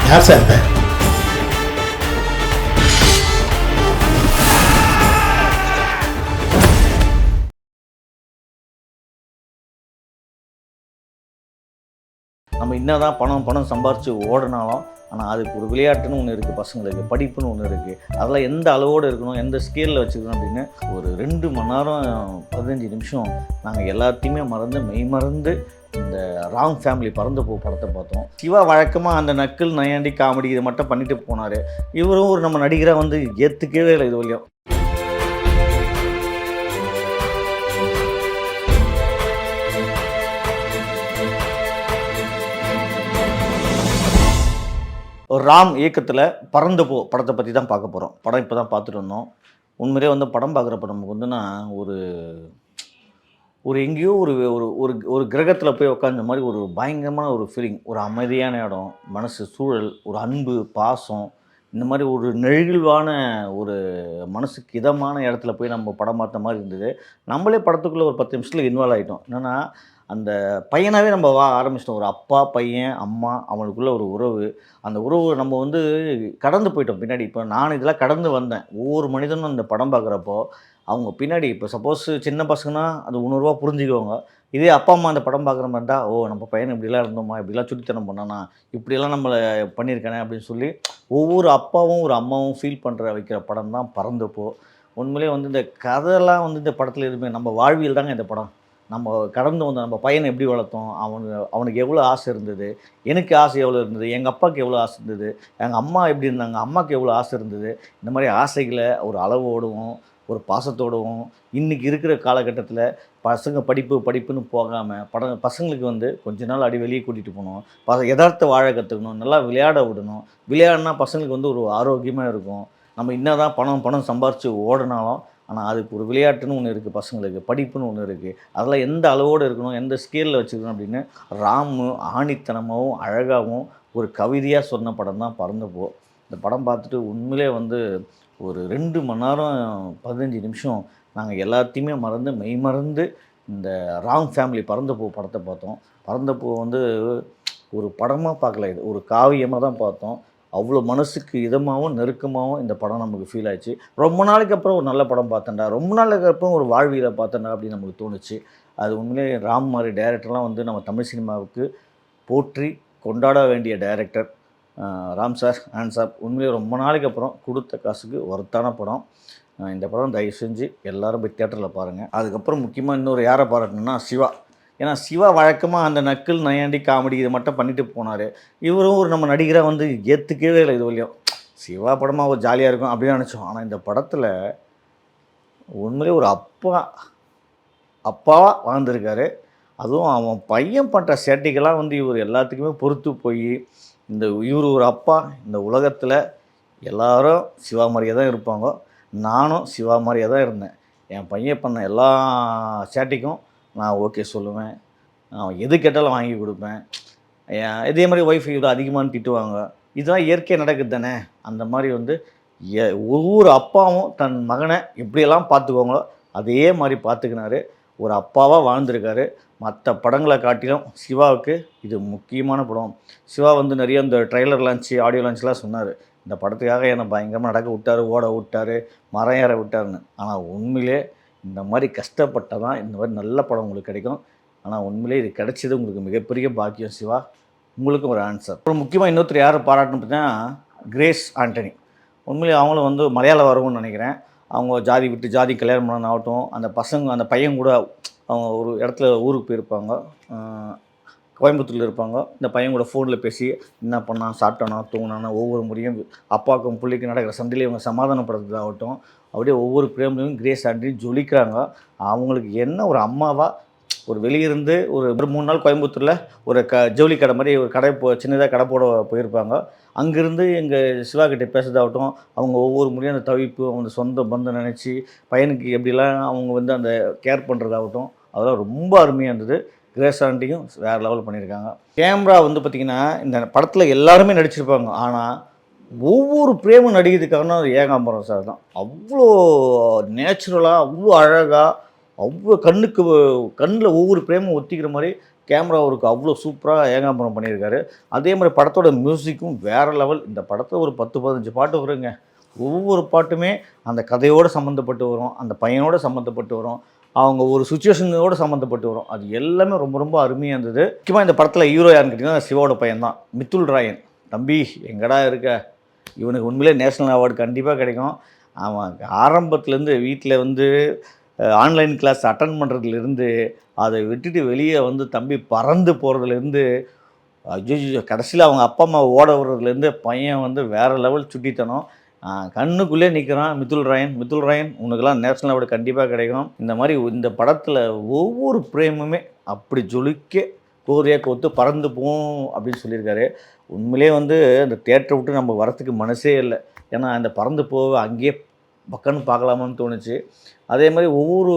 யார் சார் இந்த நம்ம என்னதான் பணம் பணம் சம்பாரித்து ஓடினாலும் ஆனால் அதுக்கு ஒரு விளையாட்டுன்னு ஒன்று இருக்குது, பசங்களுக்கு படிப்புன்னு ஒன்று இருக்குது. அதெல்லாம் எந்த அளவோடு இருக்கணும், எந்த ஸ்கேலில் வச்சுக்கணும் அப்படின்னு ஒரு 2 மணி நேரம் 15 நிமிஷம் நாங்கள் எல்லாத்தையுமே மறந்து மெய் மறந்து இந்த ராம் ஃபேமிலி பறந்து படத்தை பார்த்தோம். சிவா வழக்கமாக அந்த நக்கல் நையாண்டி காமெடி இதை மட்டும் பண்ணிட்டு போனார். இவரும் ஒரு நம்ம நடிகராக வந்து ஏற்றுக்கவே இல்லை இது வரையும். ஒரு ராம் இயக்கத்தில் பறந்து படத்தை பற்றி தான் பார்க்க போகிறோம். படம் இப்போ தான் பார்த்துட்டு வந்தோம். உண்மையிலே வந்து படம் பார்க்குறப்ப நமக்கு வந்துன்னா ஒரு ஒரு எங்கேயோ ஒரு ஒரு ஒரு ஒரு கிரகத்தில் போய் உட்காந்த மாதிரி ஒரு பயங்கரமான ஒரு ஃபீலிங், ஒரு அமைதியான இடம், மனசு சூழல், ஒரு அன்பு பாசம், இந்த மாதிரி ஒரு நெகிழ்வான ஒரு மனசுக்கு இதமான இடத்துல போய் நம்ம படம் பார்த்த மாதிரி இருந்தது. நம்மளே படத்துக்குள்ளே ஒரு 10 நிமிஷத்தில் இன்வால்வ் ஆகிட்டோம். என்னென்னா அந்த பையனாகவே நம்ம ஆரம்பிச்சிட்டோம். ஒரு அப்பா பையன் அம்மா அவங்களுக்குள்ள ஒரு உறவு, அந்த உறவு நம்ம வந்து கடந்து போயிட்டோம் பின்னாடி. இப்போ நான் இதெல்லாம் கடந்து வந்தேன். ஒவ்வொரு மனிதனும் இந்த படம் பார்க்குறப்போ அவங்க பின்னாடி இப்போ சப்போஸ் சின்ன பசங்கன்னா அது உணர்வாக புரிஞ்சுக்குவாங்க. இதே அப்பா அம்மா அந்த படம் பார்க்குற மாதிரி இருந்தால், ஓ நம்ம பையன் இப்படிலாம் இருந்தோமா, இப்படிலாம் சுட்டித்தனம் பண்ணானா, இப்படியெல்லாம் நம்மளை பண்ணியிருக்கானே அப்படின்னு சொல்லி ஒவ்வொரு அப்பாவும் ஒரு அம்மாவும் ஃபீல் பண்ணுற வைக்கிற படம் தான் பறந்தப்போ. உண்மையிலே வந்து இந்த கதையெல்லாம் வந்து இந்த படத்தில் எதுவுமே நம்ம வாழ்வியல் தாங்க இந்த படம். நம்ம கடந்து வந்தோம். நம்ம பையனை எப்படி வளர்த்தோம், அவனுக்கு எவ்வளோ ஆசை இருந்தது, எனக்கு ஆசை எவ்வளோ இருந்தது, எங்கள் அப்பாவுக்கு எவ்வளோ ஆசை இருந்தது, எங்கள் அம்மா எப்படி இருந்தாங்க, அம்மாவுக்கு எவ்வளோ ஆசை இருந்தது, இந்த மாதிரி ஆசைகளை ஒரு அளவோடவும் ஒரு பாசத்தோடவும் இன்றைக்கி இருக்கிற காலகட்டத்தில் பசங்க படிப்புன்னு போகாமல் பசங்களுக்கு வந்து கொஞ்ச நாள் அடி வெளியே கூட்டிகிட்டு போகணும், யதார்த்த வாழ கற்றுக்கணும், நல்லா விளையாட விடணும். விளையாடினா பசங்களுக்கு வந்து ஒரு ஆரோக்கியமாக இருக்கும். நம்ம என்ன தான் பணம் சம்பாரித்து ஓடினாலும் ஆனால் அதுக்கு ஒரு விளையாட்டுன்னு ஒன்று இருக்குது, பசங்களுக்கு படிப்புன்னு ஒன்று இருக்குது. அதெல்லாம் எந்த அளவோடு இருக்கணும், எந்த ஸ்கேலில் வச்சுக்கணும் அப்படின்னு ராமு ஆணித்தனமாகவும் அழகாகவும் ஒரு கவிதையாக சொன்ன படம் தான் பறந்தப்போ. இந்த படம் பார்த்துட்டு உண்மையிலே வந்து ஒரு 2 மணி நேரம் 15 நிமிஷம் நாங்கள் எல்லாத்தையுமே மறந்து மெய் மறந்து இந்த ராம் ஃபேமிலி படத்தை பார்த்தோம். பறந்தப்போ வந்து ஒரு படமாக பார்க்கல, இது ஒரு காவியமாக தான் பார்த்தோம். அவ்வளோ மனசுக்கு இதமாகவும் நெருக்கமாகவும் இந்த படம் நமக்கு ஃபீல் ஆச்சு. ரொம்ப நாளைக்கு அப்புறம் ஒரு நல்ல படம் பார்த்தேன்டா, ரொம்ப நாளைக்கு அப்புறம் ஒரு வாழ்வியலை பார்த்தேன்டா அப்படின்னு நமக்கு தோணுச்சு. அது உண்மையிலே ராம் மாதிரி டைரக்டர்லாம் வந்து நம்ம தமிழ் சினிமாவுக்கு போற்றி கொண்டாட வேண்டிய டைரக்டர் ராம் சார், சார். உண்மையிலே ரொம்ப நாளைக்கு அப்புறம் கொடுத்த காசுக்கு ஒர்த்தான படம். இந்த படம் தயவு செஞ்சு எல்லோரும் போய் தியேட்டரில் பாருங்கள். அதுக்கப்புறம் முக்கியமாக இன்னொரு யாரை பாராட்டணும்னா சிவா. ஏன்னா சிவா வழக்கமாக அந்த நக்கல் நையாண்டி காமெடி இதை மட்டும் பண்ணிட்டு போனார். இவரும் ஒரு நம்ம நடிகராக வந்து ஏற்றுக்கவே இல்லை இது வரையும். சிவா படமாக ஒரு ஜாலியாக இருக்கும் அப்படின்னு நினச்சோம். ஆனால் இந்த படத்தில் உண்மையிலே ஒரு அப்பாவாக வாழ்ந்திருக்காரு. அதுவும் அவன் பையன் பண்ணுற சேட்டைக்கெல்லாம் வந்து இவர் எல்லாத்துக்குமே பொறுத்து போய் இவர் ஒரு அப்பா. இந்த உலகத்தில் எல்லாரும் சிவா மாதிரியே தான் இருப்பாங்க. நானும் சிவா மாதிரியே தான் இருந்தேன். என் பையன் பண்ண எல்லா சேட்டைக்கும் நான் ஓகே சொல்லுவேன். அவன் எது கேட்டாலும் வாங்கி கொடுப்பேன். இதே மாதிரி ஒய்ஃப் இவ்வளோ அதிகமாக திட்டுவாங்க. இதெல்லாம் இயற்கையாக நடக்குது தானே. அந்த மாதிரி வந்து ஒவ்வொரு அப்பாவும் தன் மகனை எப்படியெல்லாம் பார்த்துக்குவாங்களோ அதே மாதிரி பார்த்துக்கினாரு. ஒரு அப்பாவாக வாழ்ந்திருக்காரு. மற்ற படங்களை காட்டிலும் சிவாவுக்கு இது முக்கியமான படம். சிவா வந்து நிறைய இந்த ட்ரெய்லர் லான்ச்சு ஆடியோ லான்ச்லாம் சொன்னார். இந்த படத்துக்காக என்னை பயங்கரமாக நடக்க விட்டார், ஓட விட்டார், மரம் ஏற விட்டாருன்னு. ஆனால் உண்மையிலே இந்த மாதிரி கஷ்டப்பட்டால் தான் இந்த மாதிரி நல்ல படம் உங்களுக்கு கிடைக்கும். ஆனால் உண்மையிலே இது கிடைச்சது உங்களுக்கு மிகப்பெரிய பாக்கியம் சிவா. உங்களுக்கும் ஒரு ஆன்சர். அப்புறம் முக்கியமாக இன்னொருத்தர் யார் பாராட்டணும் பார்த்தீங்கன்னா கிரேஸ் ஆண்டனி. உண்மையிலே அவங்களும் வந்து மலையாளம் வரும்னு நினைக்கிறேன். அவங்க ஜாதி விட்டு ஜாதி கல்யாணம் பண்ணணும் ஆகட்டும், அந்த பையன் கூட அவங்க ஒரு இடத்துல ஊருக்கு போயிருப்பாங்க, கோயம்புத்தூரில் இருப்பாங்க. இந்த பையன் கூட ஃபோனில் பேசி என்ன பண்ணான், சாப்பிட்டானா, தூங்கினானா, ஒவ்வொரு முறையும் அப்பாவுக்கும் பிள்ளைக்கும் நடக்கிற சண்டையிலே இவங்க சமாதானப்படுத்துறதாகட்டும், அப்படியே ஒவ்வொரு பிரேம்லையும் கிரேஸ் ஆண்டி ஜொலிக்கிறாங்க. அவங்களுக்கு என்ன ஒரு அம்மாவாக ஒரு வெளியிருந்து ஒரு 3 நாள் கோயம்புத்தூரில் ஒரு ஜவுளி கடை மாதிரி ஒரு கடை சின்னதாக கடை போட போயிருப்பாங்க. அங்கேருந்து எங்கள் சிவா கிட்டே பேசுறதாகட்டும், அவங்க ஒவ்வொரு முறையும் அந்த தவிப்பு, அவங்க சொந்த பந்தம் நினச்சி பையனுக்கு எப்படிலாம் அவங்க வந்து அந்த கேர் பண்ணுறதாகட்டும், அதெல்லாம் ரொம்ப அருமையாக இருந்தது. கிரேஸ் ஆண்டியும் வேறு லெவல் பண்ணியிருக்காங்க. கேமரா வந்து பார்த்திங்கன்னா இந்த படத்தில் எல்லாருமே நடிச்சிருப்பாங்க. ஆனால் ஒவ்வொரு பிரேமும் நடிக்கிறதுக்கான ஏகாம்பரம் சார் தான். அவ்வளோ நேச்சுரலாக, அவ்வளோ அழகாக, அவ்வளோ கண்ணில் ஒவ்வொரு பிரேமும் ஒத்திக்கிற மாதிரி கேமரா ஒர்க் அவ்வளோ சூப்பராக ஏகாம்பரம் பண்ணியிருக்காரு. அதே மாதிரி படத்தோட மியூசிக்கும் வேறு லெவல். இந்த படத்தில் ஒரு 10-15 பாட்டு வருங்க. ஒவ்வொரு பாட்டுமே அந்த கதையோடு சம்மந்தப்பட்டு வரும், அந்த பையனோட சம்மந்தப்பட்டு வரும், அவங்க ஒரு சுச்சுவேஷனோட சம்மந்தப்பட்டு வரும். அது எல்லாமே ரொம்ப ரொம்ப அருமையாக இருந்தது. முக்கியமாக இந்த படத்தில் ஹீரோ யாருன்னு கேட்டிங்கன்னா சிவாவோட பையன் தான், மித்துல் ராயன். தம்பி எங்கடா இருக்க, இவனுக்கு உண்மையிலே நேஷ்னல் அவார்டு கண்டிப்பாக கிடைக்கும். அவன் ஆரம்பத்துலேருந்து வீட்டில் வந்து ஆன்லைன் கிளாஸ் அட்டன் பண்ணுறதுலேருந்து, அதை விட்டுட்டு வெளியே வந்து தம்பி பறந்து போகிறதுலேருந்து, ஐயய்யோ கடைசியில் அவங்க அப்பா அம்மா ஓட விடுறதுலேருந்து பையன் வந்து வேறு லெவல் சுட்டித்தனம். கண்ணுக்குள்ளே நிற்கிறான் மித்துல் ராயன். மித்துல் ராயன் உனக்கெல்லாம் நேஷ்னல் அவார்டு கண்டிப்பாக கிடைக்கும். இந்த மாதிரி இந்த படத்தில் ஒவ்வொரு பிரேமுமே அப்படி ஜொலிக்க கோரியாக கோத்து பறந்து போகும் அப்படின்னு சொல்லியிருக்காரு. உண்மையிலே வந்து அந்த தியேட்டரை விட்டு நம்ம வரத்துக்கு மனசே இல்லை. ஏன்னா அந்த பறந்து போக அங்கேயே பக்கன்னு பார்க்கலாமான்னு தோணுச்சு. அதே மாதிரி ஒவ்வொரு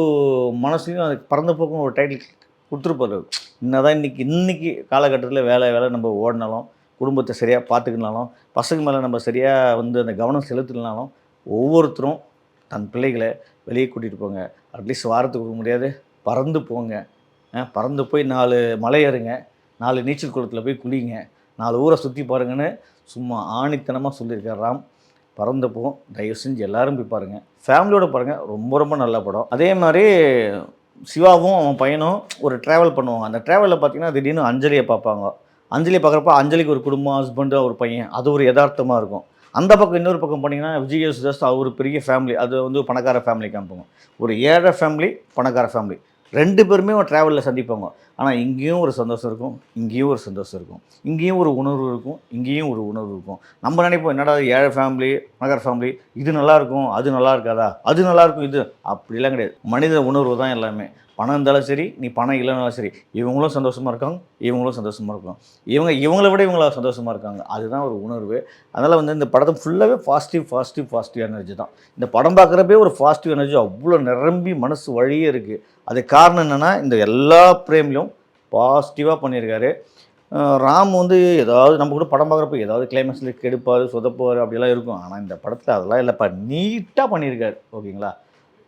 மனசுலையும் அதுக்கு பறந்து போக்கும் ஒரு டைட்டில் கொடுத்துருப்பாரு. என்னதான் இன்றைக்கி காலகட்டத்தில் வேலை நம்ம ஓடினாலும், குடும்பத்தை சரியாக பார்த்துக்கினாலும், பசங்க மேலே நம்ம சரியாக வந்து அந்த கவனம் செலுத்தினாலும், ஒவ்வொருத்தரும் தன் பிள்ளைகளை வெளியே கூட்டிகிட்டு போங்க. அட்லீஸ்ட் வாரத்துக்கு கொடுக்க முடியாது, பறந்து போங்க. பறந்து போய் 4 மலை ஏறுங்க, 4 நீச்சல் குளத்தில் போய் குளிங்க, 4 ஊரை சுற்றி பாருங்கன்னு சும்மா ஆணித்தனமாக சொல்லியிருக்கார் ராம். பறந்து போகும். தயவு செஞ்சு எல்லோரும் போய் பாருங்கள், ஃபேமிலியோடு பாருங்கள். ரொம்ப ரொம்ப நல்ல படம். அதே மாதிரி சிவாவும் அவன் பையனும் ஒரு ட்ராவல் பண்ணுவாங்க. அந்த ட்ராவலில் பார்த்தீங்கன்னா திடீர்னு அஞ்சலியை பார்ப்பாங்க. அஞ்சலியை பார்க்குறப்ப அஞ்சலிக்கு ஒரு குடும்பம், ஹஸ்பண்டு, ஒரு பையன், அது ஒரு யதார்த்தமாக இருக்கும். அந்த பக்கம் இன்னொரு பக்கம் போனீங்கன்னா விஜய் யேசுதாஸ் அவர் பெரிய ஃபேமிலி, அது வந்து பணக்கார ஃபேமிலி காமிப்பாங்க. ஒரு ஏழை ஃபேமிலி, பணக்கார ஃபேமிலி 2 பேருமே ஒரு ட்ராவலில் சந்திப்பாங்க. ஆனால் இங்கேயும் ஒரு சந்தோஷம் இருக்கும், இங்கேயும் ஒரு சந்தோஷம் இருக்கும், இங்கேயும் ஒரு உணர்வு இருக்கும், இங்கேயும் ஒரு உணர்வு இருக்கும். நம்ம நினைப்போம் என்னடா ஏழை ஃபேமிலி, பணக்கார ஃபேமிலி, இது நல்லாயிருக்கும் அது நல்லா இருக்காதா, அது நல்லாயிருக்கும் இது, அப்படிலாம் கிடையாது. மனித உணர்வு தான் எல்லாமே. பணம் இருந்தாலும் சரி, நீ பணம் இல்லைனாலும் சரி, இவங்களும் சந்தோஷமாக இருக்காங்க, இவங்களும் சந்தோஷமாக இருக்காங்க, இவங்களை விட இவங்கள சந்தோஷமாக இருக்காங்க. அதுதான் ஒரு உணர்வு. அதனால் வந்து இந்த படத்தை ஃபுல்லாகவே பாசிட்டிவ் எனர்ஜி தான். இந்த படம் பார்க்குறப்பே ஒரு பாசிட்டிவ் எனர்ஜி அவ்வளோ நிரம்பி மனசு வழியே இருக்குது. அதுக்கு காரணம் என்னென்னா இந்த எல்லா பிரேம்லையும் பாசிட்டிவாக பண்ணியிருக்காரு. ராம் வந்து ஏதாவது நம்ம கூட படம் பார்க்குறப்ப ஏதாவது கிளைமேக்ஸில் கெடுப்பார், சொதப்புவார் அப்படிலாம் இருக்கும். ஆனால் இந்த படத்தில் அதெல்லாம் இல்லைப்பா, நீட்டாக பண்ணியிருக்காரு. ஓகேங்களா?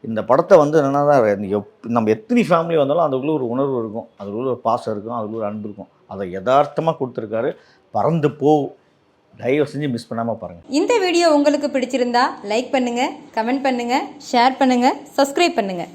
இந்த படத்தை வந்து என்னென்னா தான் நம்ம எத்தனை ஃபேமிலி வந்தாலும் அதுக்குள்ளே ஒரு உணர்வு இருக்கும், அதுக்குள்ளே ஒரு பாசம் இருக்கும், அதுக்குள்ளே ஒரு அன்பு இருக்கும். அதை யதார்த்தமாக கொடுத்துருக்காரு. பறந்து போ, தயவு செஞ்சு மிஸ் பண்ணாமல் பாருங்கள். இந்த வீடியோ உங்களுக்கு பிடிச்சிருந்தா லைக் பண்ணுங்கள், கமெண்ட் பண்ணுங்கள், ஷேர் பண்ணுங்கள், சப்ஸ்கிரைப் பண்ணுங்கள்.